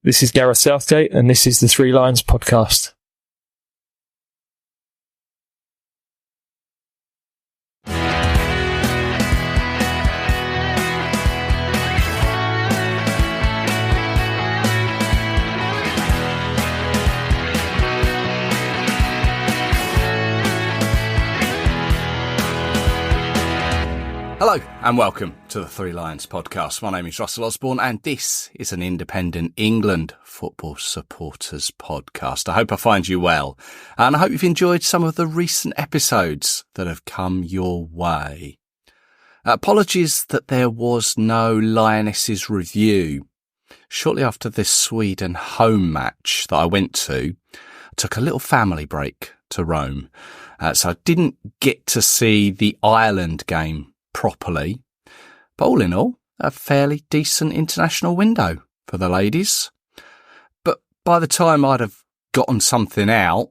This is Gareth Southgate, and this is the Three Lions podcast. Hello and welcome to the Three Lions podcast. My name is Russell Osborne and this is an independent England football supporters podcast. I hope I find you well and I hope you've enjoyed some of the recent episodes that have come your way. Apologies that there was no Lionesses review. Shortly after this Sweden home match that I went to, I took a little family break to Rome. So I didn't get to see the Ireland game properly, but all in all, a fairly decent international window for the ladies. But by the time I'd have gotten something out,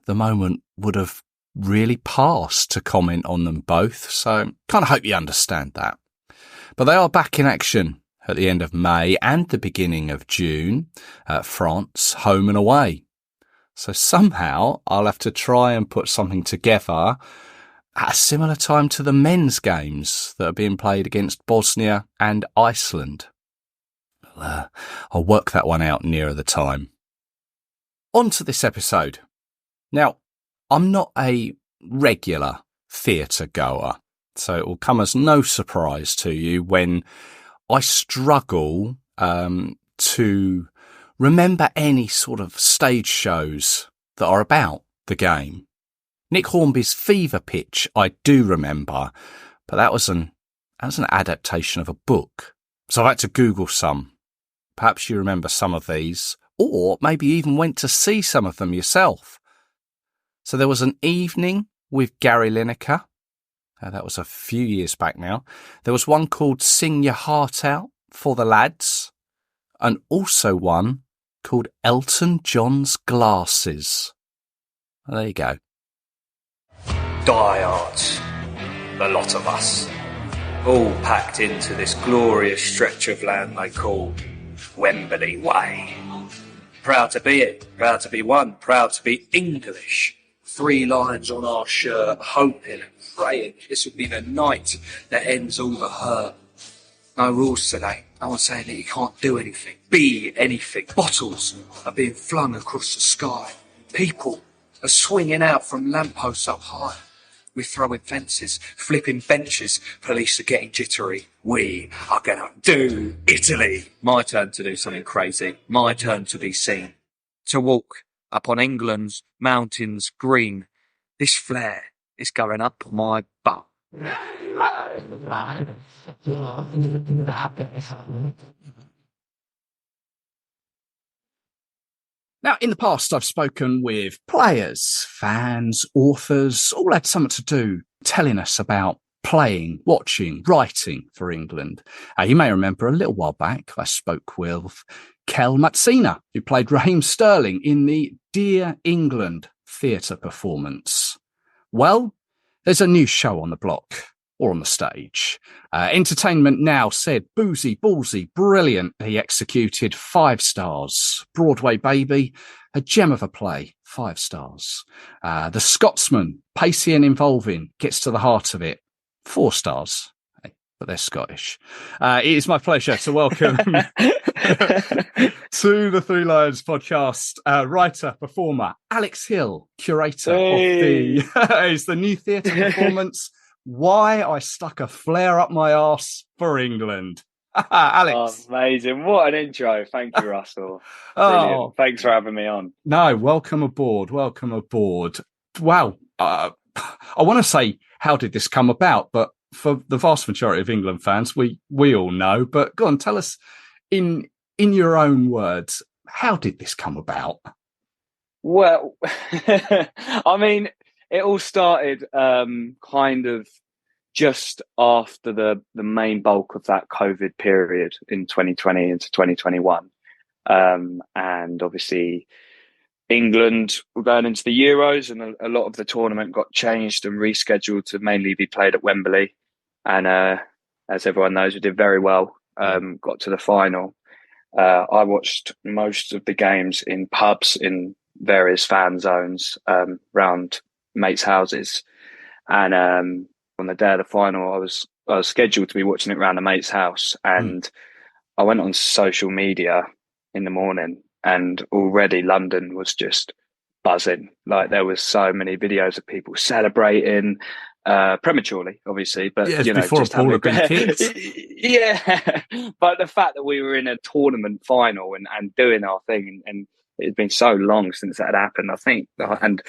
the moment would have really passed to comment on them both, so kind of hope you understand that. But they are back in action at the end of May and the beginning of June at France, home and away. So somehow I'll have to try and put something together at a similar time to the men's games that are being played against Bosnia and Iceland. I'll work that one out nearer the time. On to this episode. Now, I'm not a regular theatre goer, so it will come as no surprise to you when I struggle to remember any sort of stage shows that are about the game. Nick Hornby's Fever Pitch, I do remember, but that was an adaptation of a book. So I had to Google some. Perhaps you remember some of these, or maybe even went to see some of them yourself. So there was An Evening with Gary Lineker. That was a few years back now. There was one called Sing Your Heart Out for the Lads, and also one called Elton John's Glasses. Well, there you go. Diehards, the lot of us, all packed into this glorious stretch of land they call Wembley Way. Proud to be it, proud to be one, proud to be English. 3 Lions on our shirt, hoping and praying this will be the night that ends all the hurt. No rules today, no one's saying that you can't do anything, be anything. Bottles are being flung across the sky. People are swinging out from lampposts up high. We're throwing fences, flipping benches. Police are getting jittery. We are going to do Italy. My turn to do something crazy. My turn to be seen. To walk up on England's mountains green. This flare is going up my butt. Now, in the past, I've spoken with players, fans, authors, all had something to do telling us about playing, watching, writing for England. You may remember a little while back, I spoke with Kel Matsina, who played Raheem Sterling in the Dear England theatre performance. Well, there's a new show on the block, or on the stage. Entertainment Now said, boozy, ballsy, brilliant. He executed 5 stars. Broadway Baby, a gem of a play, 5 stars. The Scotsman, pacey and involving, gets to the heart of it, 4 stars. But they're Scottish. It is my pleasure to welcome to the Three Lions podcast, writer, performer, Alex Hill, curator of the new theatre performance, Why I Stuck a Flare Up My Arse for England. Alex. Oh, amazing. What an intro. Thank you, Russell. Brilliant. Thanks for having me on. No, welcome aboard. Welcome aboard. Wow. I want to say, how did this come about? But for the vast majority of England fans, we all know. But go on, tell us in your own words, how did this come about? Well, I mean, it all started kind of just after the main bulk of that COVID period in 2020 into 2021. And obviously England were going into the Euros, and a lot of the tournament got changed and rescheduled to mainly be played at Wembley. And as everyone knows, we did very well, got to the final. I watched most of the games in pubs in various fan zones around mates' houses. And on the day of the final, I was scheduled to be watching it around a mate's house. And I went on social media in the morning, and already London was just buzzing. Like, there was so many videos of people celebrating prematurely, obviously, but before just a ball had been kicked. Yeah, but the fact that we were in a tournament final and doing our thing, and it had been so long since that had happened, I think, and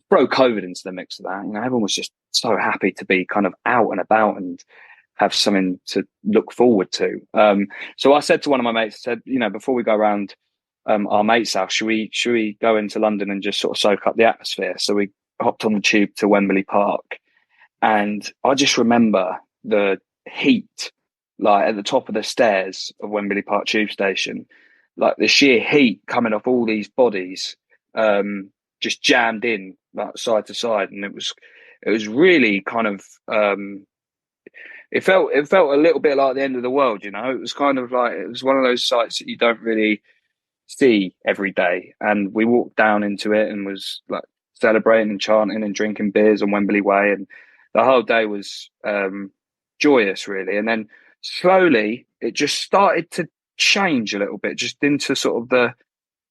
throw COVID into the mix of that, everyone was just so happy to be kind of out and about and have something to look forward to. So I said to one of my mates, I said, before we go around our mate's house, should we go into London and just sort of soak up the atmosphere? So we hopped on the tube to Wembley Park, and I just remember the heat, like at the top of the stairs of Wembley Park tube station, like the sheer heat coming off all these bodies, just jammed in like side to side, and it was really kind of it felt a little bit like the end of the world. It was kind of like, it was one of those sites that you don't really see every day, and we walked down into it and was like celebrating and chanting and drinking beers on Wembley Way, and the whole day was joyous, really. And then slowly it just started to change a little bit, just into sort of the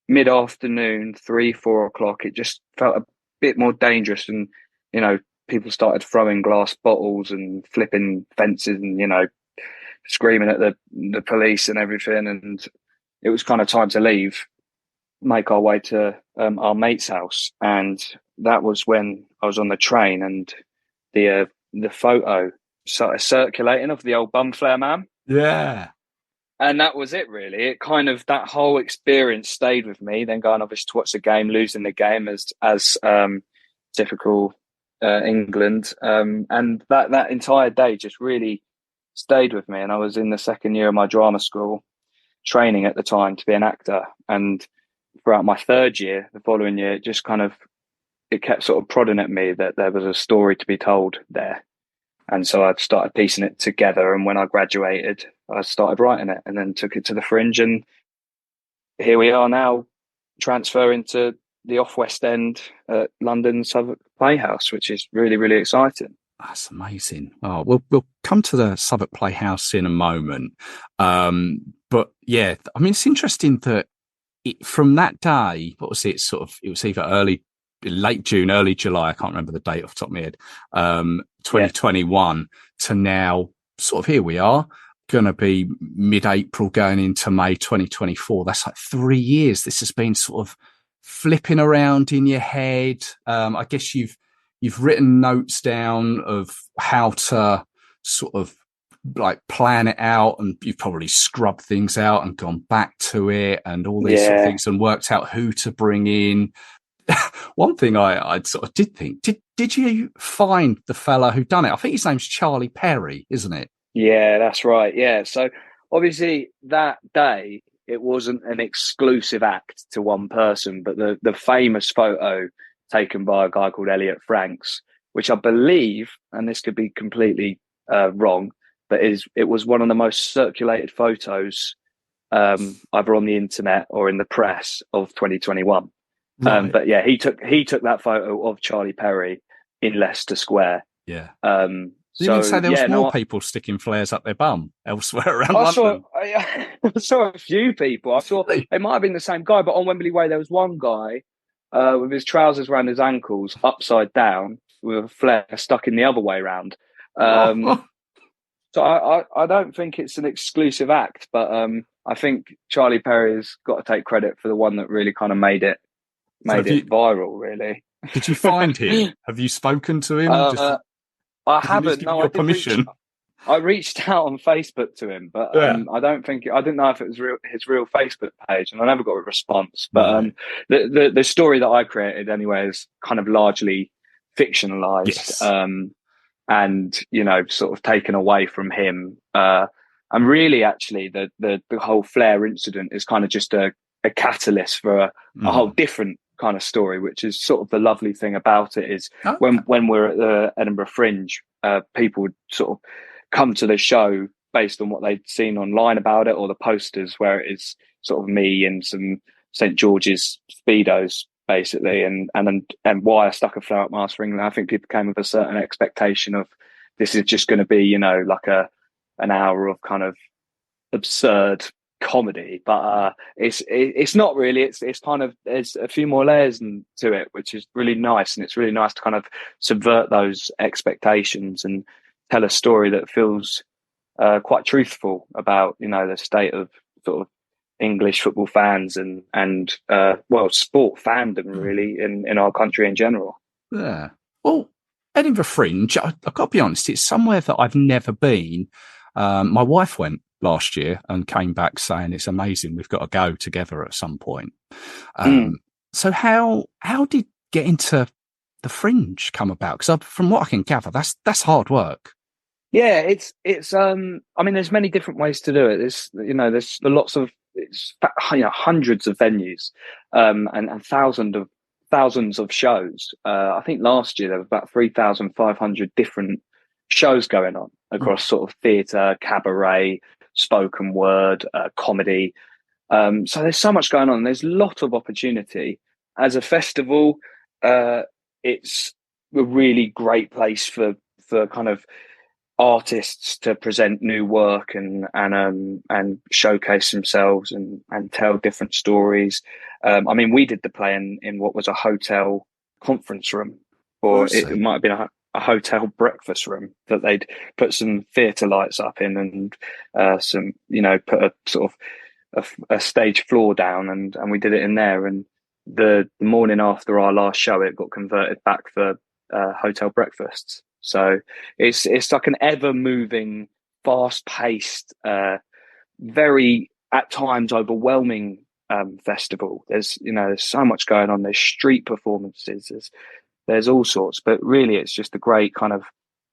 mid-afternoon, 3-4 o'clock. It just felt a bit more dangerous, and people started throwing glass bottles and flipping fences and screaming at the police and everything. And it was kind of time to leave, make our way to our mate's house. And that was when I was on the train, and the photo started circulating of the old bum flare man. Yeah. And that was it, really. It kind of, that whole experience stayed with me. Then going obviously to watch the game, losing the game as typical England, and that entire day just really stayed with me. And I was in the second year of my drama school, training at the time to be an actor. And throughout my third year, the following year, it kept sort of prodding at me that there was a story to be told there. And so I started piecing it together. And when I graduated, I started writing it, and then took it to the Fringe. And here we are now, transferring to the off West End at London Southwark Playhouse, which is really, really exciting. That's amazing. Oh, we'll come to the Southwark Playhouse in a moment. But yeah, I mean, it's interesting that from that day, what was it? It was either late June, early July. I can't remember the date off the top of my head. 2021 to now, sort of here we are, going to be mid-April going into May 2024. That's like 3 years. This has been sort of flipping around in your head. I guess you've written notes down of how to sort of like plan it out, and you've probably scrubbed things out and gone back to it and all these sort of things, and worked out who to bring in. One thing I sort of did think, did you find the fella who done it? I think his name's Charlie Perry, isn't it? Yeah, that's right. Yeah. So obviously that day, it wasn't an exclusive act to one person, but the famous photo taken by a guy called Elliot Franks, which I believe, and this could be completely wrong, but it was one of the most circulated photos either on the internet or in the press of 2021. Right. But yeah, he took that photo of Charlie Perry in Leicester Square. Yeah. You didn't say there was more people sticking flares up their bum elsewhere around London? I saw a few people. I saw it might have been the same guy, but on Wembley Way there was one guy with his trousers around his ankles, upside down, with a flare stuck in the other way round. So I don't think it's an exclusive act, but I think Charlie Perry's got to take credit for the one that really kind of made it viral, really. Did you find him? Have you spoken to him? I haven't. No, I permission. I reached out on Facebook to him, but I didn't know if it was his real Facebook page, and I never got a response. But the story that I created anyway is kind of largely fictionalized, yes. And sort of taken away from him. And really, actually, the whole flare incident is kind of just a catalyst for a whole different kind of story, which is sort of the lovely thing about it is when we're at the Edinburgh Fringe, people would sort of come to the show based on what they'd seen online about it, or the posters where it is sort of me in some St George's Speedos, basically, and why I stuck a flare-up mask for England. I think people came with a certain expectation of this is just going to be, you know, like an hour of kind of absurd comedy, but it's not really. It's kind of, there's a few more layers to it, which is really nice, and it's really nice to kind of subvert those expectations and tell a story that feels quite truthful about, you know, the state of sort of English football fans and well, sport fandom really in our country in general. Yeah. Well, Edinburgh Fringe, I've got to be honest, it's somewhere that I've never been. My wife went last year and came back saying it's amazing. We've got to go together at some point. So how did getting to the Fringe come about? Because from what I can gather, that's hard work. Yeah, it's. I mean, there's many different ways to do it. There's lots of, hundreds of venues, and thousands of shows. I think last year there was about 3,500 different shows going on across sort of theatre, cabaret, spoken word, comedy. So there's so much going on. There's a lot of opportunity. As a festival, it's a really great place for kind of artists to present new work and showcase themselves and tell different stories. I mean, we did the play in what was a hotel conference room, or it might have been a hotel breakfast room that they'd put some theatre lights up in and some, you know, put a sort of a stage floor down, and we did it in there. And the morning after our last show, it got converted back for hotel breakfasts. So it's like an ever moving, fast paced, very at times overwhelming festival. There's so much going on. There's street performances. There's all sorts, but really it's just a great kind of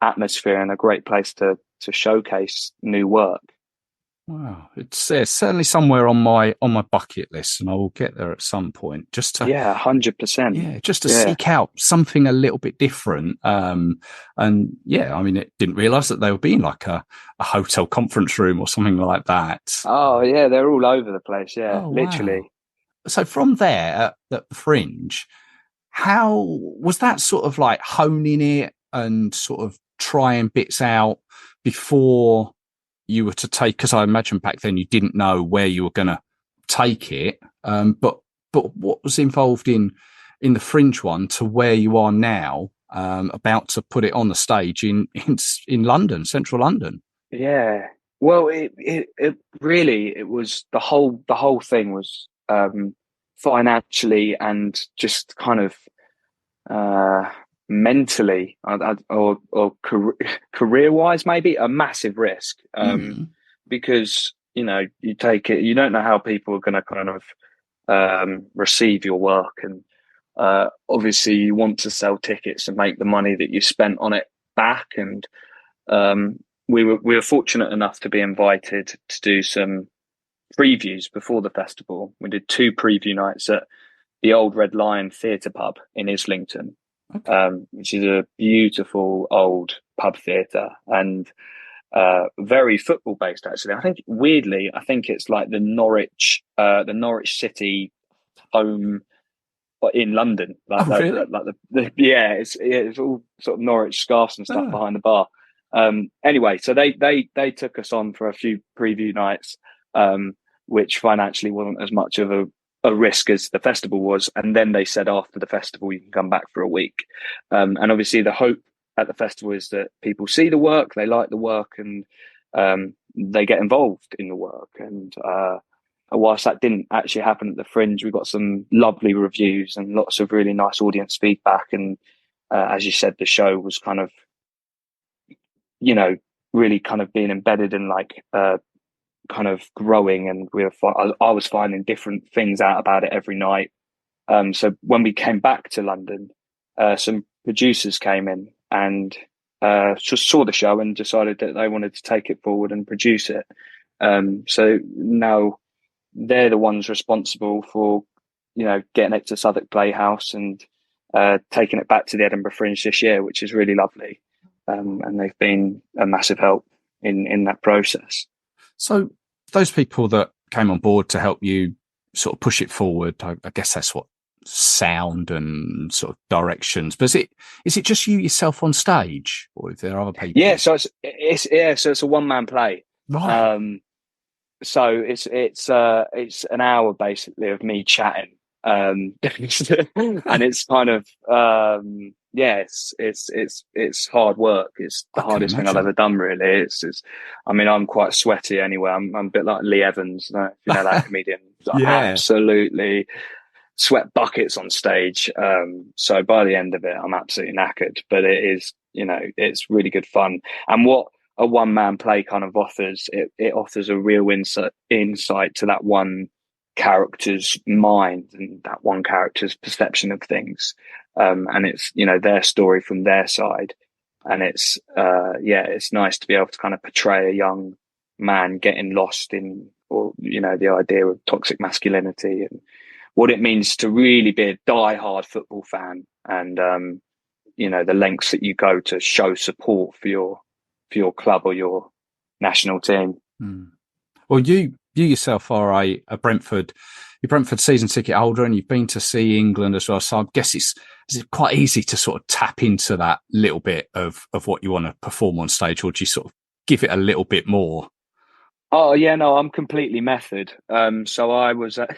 atmosphere and a great place to showcase new work. Wow, it's certainly somewhere on my bucket list, and I will get there at some point. Just to 100%. Yeah, just to seek out something a little bit different. And yeah, I mean, it didn't realise that they were being like a hotel conference room or something like that. Oh yeah, they're all over the place. Yeah, literally. Wow. So from there at the Fringe, how was that sort of like honing it and sort of trying bits out before you were to take, because I imagine back then you didn't know where you were going to take it, but what was involved in the Fringe one to where you are now, about to put it on the stage in London, central London? Yeah, well, it really, it was the whole thing was financially and just kind of mentally or career wise, maybe a massive risk, because you take it, you don't know how people are going to kind of receive your work, and obviously you want to sell tickets and make the money that you spent on it back. And we were fortunate enough to be invited to do some previews before the festival. We did 2 preview nights at the Old Red Lion Theatre Pub in Islington, which is a beautiful old pub theatre, and very football based, actually. I think it's like the Norwich City home in London. Really? It's all sort of Norwich scarves and stuff behind the bar. Anyway, so they took us on for a few preview nights, which financially wasn't as much of a risk as the festival was. And then they said after the festival, you can come back for a week. And obviously the hope at the festival is that people see the work, they like the work, and they get involved in the work. And whilst that didn't actually happen at the Fringe, we got some lovely reviews and lots of really nice audience feedback. And as you said, the show was kind of, really kind of being embedded in like kind of growing, and I was finding different things out about it every night. So when we came back to London, some producers came in and just saw the show and decided that they wanted to take it forward and produce it. So now they're the ones responsible for, getting it to Southwark Playhouse and taking it back to the Edinburgh Fringe this year, which is really lovely. And they've been a massive help. in that process. So those people that came on board to help you sort of push it forward, I guess that's what sound and sort of directions. But is it just you yourself on stage, or is there other people? Yeah, so it's a one-man play. Right. So it's an hour basically of me chatting, and it's kind of it's hard work. It's the hardest thing I've ever done, really. I mean, I'm quite sweaty anyway. I'm a bit like Lee Evans, if you know that comedian. Absolutely sweat buckets on stage. So by the end of it, I'm absolutely knackered. But it is, it's really good fun. And what a one-man play kind of offers, it offers a real insight to that one character's mind and that one character's perception of things. And it's, their story from their side. And it's nice to be able to kind of portray a young man getting lost in, or, the idea of toxic masculinity and what it means to really be a die-hard football fan, and the lengths that you go to show support for your club or your national team. Well, you yourself are a Brentford season ticket holder, and you've been to see England as well. So I guess it's quite easy to sort of tap into that little bit of what you want to perform on stage, or do you sort of give it a little bit more? Oh yeah, no, I'm completely method. So I was at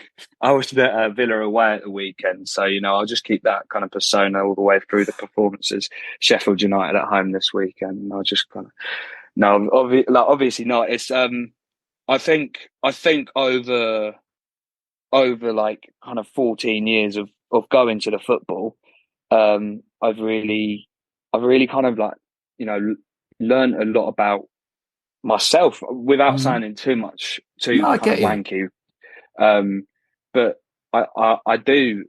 Villa away at the weekend. So I'll just keep that kind of persona all the way through the performances. Sheffield United at home this weekend. I'll just kind of obviously not. It's I think over like kind of 14 years of going to the football, I've really kind of like learned a lot about myself without sounding too wanky. But I do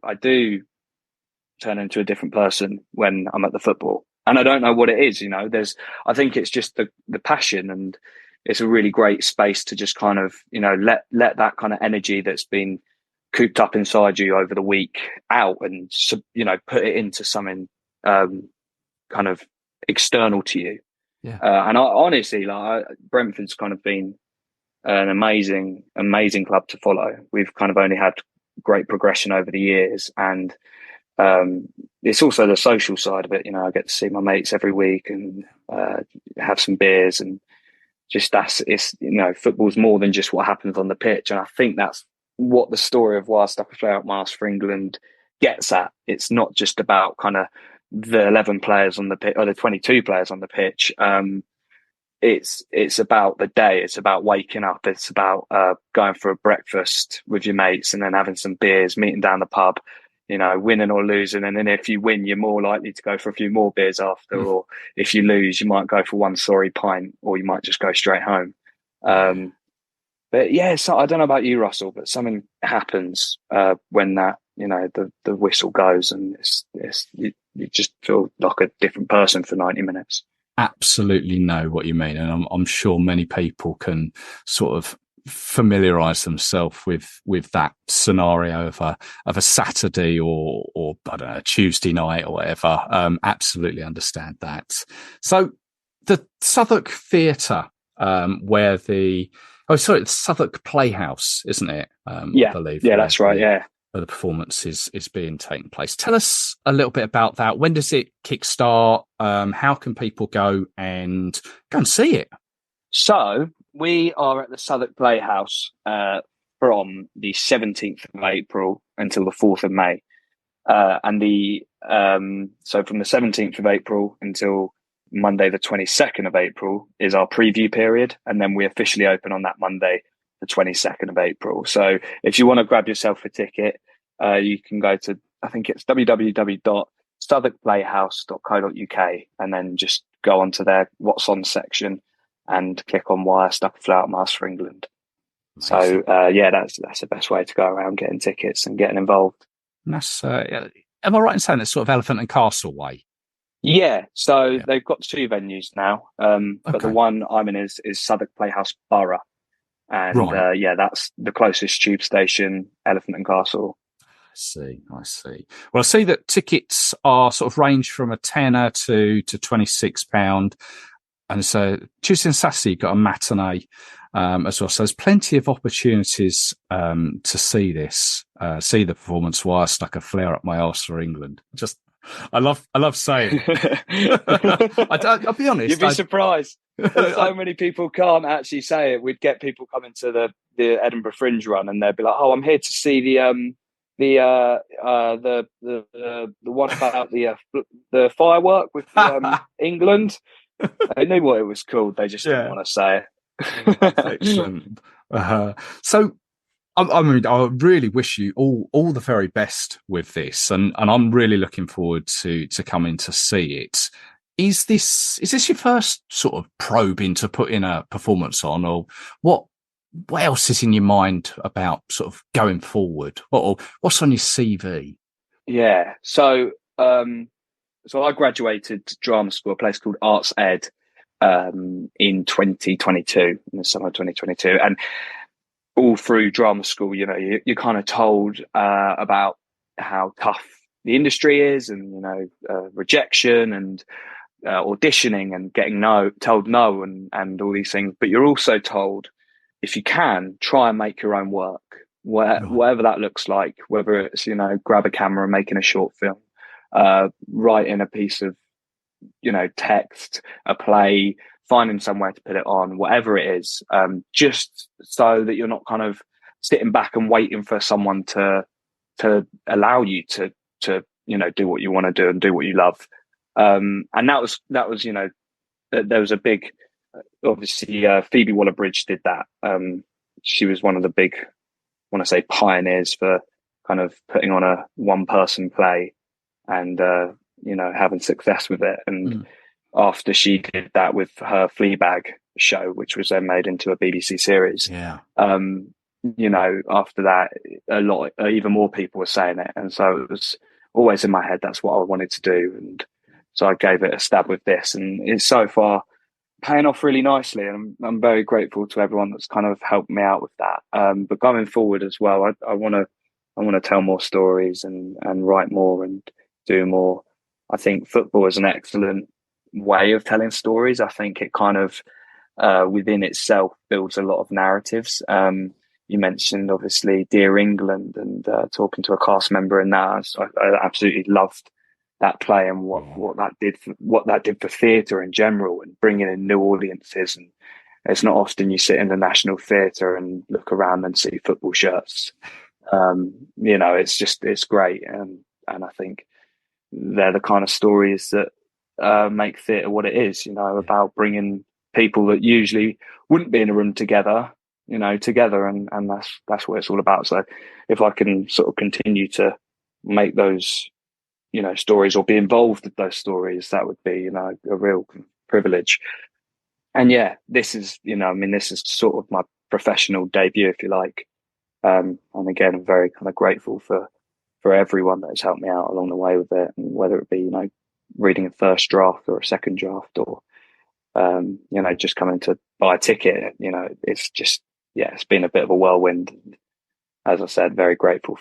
turn into a different person when I'm at the football, and I don't know what it is. I think it's just the passion, and it's a really great space to just kind of let that kind of energy that's been cooped up inside you over the week out, and put it into something kind of external to you. Yeah. And honestly, Brentford's kind of been an amazing club to follow. We've kind of only had great progression over the years, and it's also the social side of it. I get to see my mates every week and have some beers, and just football's more than just what happens on the pitch. And I think that's what the story of Whilst I Play Out Mass for England gets at. It's not just about kind of the 11 players on the pitch or the 22 players on the pitch. It's about the day. It's about waking up. It's about going for a breakfast with your mates and then having some beers, meeting down the pub, winning or losing. And then if you win, you're more likely to go for a few more beers after. Or if you lose, you might go for one sorry pint, or you might just go straight home. But yeah, so I don't know about you, Russell, but something happens when that the whistle goes, and you just feel like a different person for 90 minutes. Absolutely know what you mean, and I'm sure many people can sort of familiarise themselves with that scenario of a Saturday or I don't know, Tuesday night or whatever. Absolutely understand that. So the Southwark Theatre, where the Southwark Playhouse, isn't it? I believe. Yeah, that's right. Yeah. Where the performance is being taken place. Tell us a little bit about that. When does it kickstart? How can people go and see it? So we are at the Southwark Playhouse from the 17th of April until the 4th of May. So from the 17th of April until Monday, the 22nd of April is our preview period. And then we officially open on that Monday, the 22nd of April. So if you want to grab yourself a ticket, you can go to, I think it's www.southwarkplayhouse.co.uk, and then just go onto their What's On section and click on Why I Stuck a Flout Mask for England. Amazing. So that's the best way to go around getting tickets and getting involved. And that's am I right in saying that's sort of Elephant and Castle way? Yeah, so they've got two venues now, but the one I'm in is Southwark Playhouse Borough. And that's the closest tube station, Elephant and Castle. I see. Well, I see that tickets are sort of range from a tenner to £26. And so Tuesday and Saturday, you've got a matinee as well. So there's plenty of opportunities to see this, see the performance while I stuck a flare up my arse for England. I love saying it. I'll be honest. You'd be surprised. So many people can't actually say it. We'd get people coming to the Edinburgh Fringe run, and they'd be like, "Oh, I'm here to see the one about the firework with England." I knew what it was called. They just didn't want to say it. Excellent. So, I mean, I really wish you all the very best with this, and I'm really looking forward to coming to see it. Is this your first sort of probe into putting a performance on, or what else is in your mind about sort of going forward? What's on your CV? Yeah, so I graduated drama school, a place called Arts Ed, in 2022, in the summer of 2022, and all through drama school, you know, you're kind of told about how tough the industry is, and you know, rejection and auditioning and getting told no, and all these things. But you're also told, if you can, try and make your own work, whatever that looks like, whether it's, you know, grab a camera and making a short film, writing a piece of, you know, text, a play, finding somewhere to put it on, whatever it is, just so that you're not kind of sitting back and waiting for someone to allow you to you know, do what you want to do and do what you love. And that was, you know, there was a big, obviously, Phoebe Waller-Bridge did that. She was one of the big, I want to say, pioneers for kind of putting on a one-person play and, you know, having success with it. And after she did that with her Fleabag show, which was then made into a BBC series, you know, after that, even more people were saying it. And so it was always in my head, that's what I wanted to do. And so I gave it a stab with this, and it's so far paying off really nicely. And I'm very grateful to everyone that's kind of helped me out with that. But going forward as well, I want to tell more stories and write more and do more. I think football is an excellent way of telling stories. I think it kind of within itself builds a lot of narratives. You mentioned obviously Dear England, and talking to a cast member in that, I absolutely loved that play and what that did for theatre in general, and bringing in new audiences. And it's not often you sit in the National Theatre and look around and see football shirts. You know, it's great, and I think they're the kind of stories that make theatre what it is. You know, about bringing people that usually wouldn't be in a room together, you know, together, and that's what it's all about. So if I can sort of continue to make those, you know, stories, or be involved with those stories, that would be, you know, a real privilege. And yeah, this is, you know, I mean, this is sort of my professional debut, if you like. And again, I'm very kind of grateful for everyone that has helped me out along the way with it, and whether it be, you know, reading a first draft or a second draft, or you know, just coming to buy a ticket. You know, it's just, yeah, it's been a bit of a whirlwind. As I said, very grateful.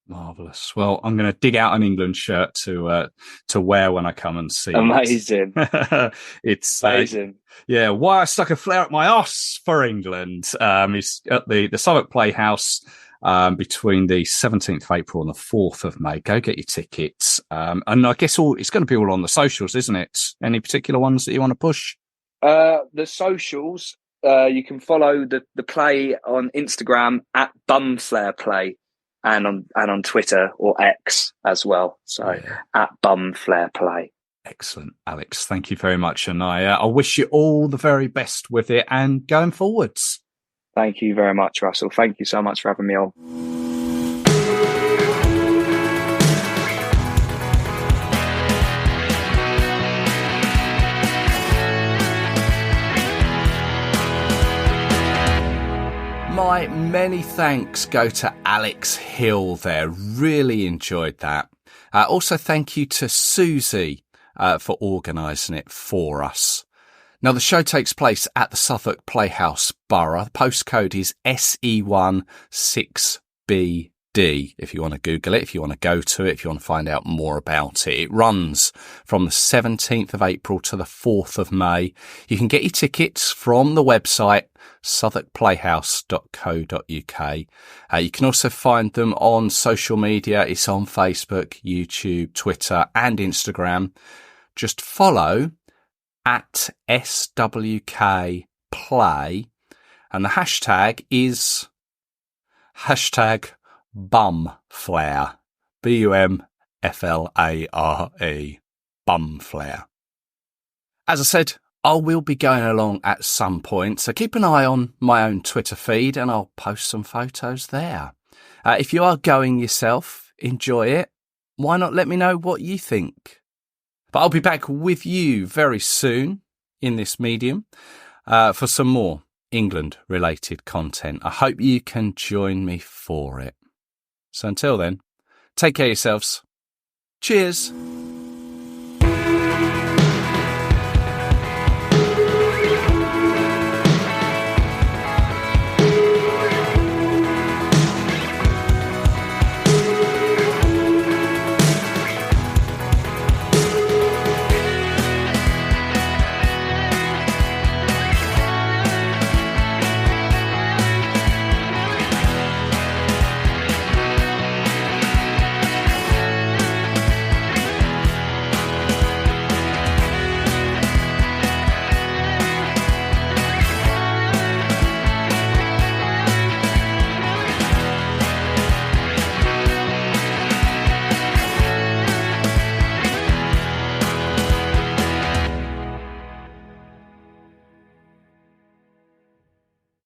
Marvellous. Well, I'm going to dig out an England shirt to wear when I come and see Amazing. it. It's amazing. Yeah, why I stuck a flare up my arse for England is at the Southwark Playhouse between the 17th of April and the 4th of May. Go get your tickets. And I guess it's going to be all on the socials, isn't it? Any particular ones that you want to push? The socials, you can follow the play on Instagram at bumflareplay, and on Twitter or X as well. So at bumflareplay. Excellent, Alex. Thank you very much. And I wish you all the very best with it and going forwards. Thank you very much, Russell. Thank you so much for having me on. My many thanks go to Alex Hill there. Really enjoyed that. Also, thank you to Susie for organising it for us. Now, the show takes place at the Southwark Playhouse Borough. The postcode is SE1 6BD. D if you want to Google it, if you want to go to it, if you want to find out more about it. It runs from the 17th of April to the 4th of May. You can get your tickets from the website southwarkplayhouse.co.uk. You can also find them on social media. It's on Facebook, YouTube, Twitter and Instagram. Just follow at SWK Play, and the hashtag is hashtag bumflare, BUMFLARE, bumflare. As I said, I will be going along at some point, so keep an eye on my own Twitter feed and I'll post some photos there. If you are going yourself, enjoy it. Why not let me know what you think? But I'll be back with you very soon in this medium for some more England-related content. I hope you can join me for it. So until then, take care of yourselves. Cheers.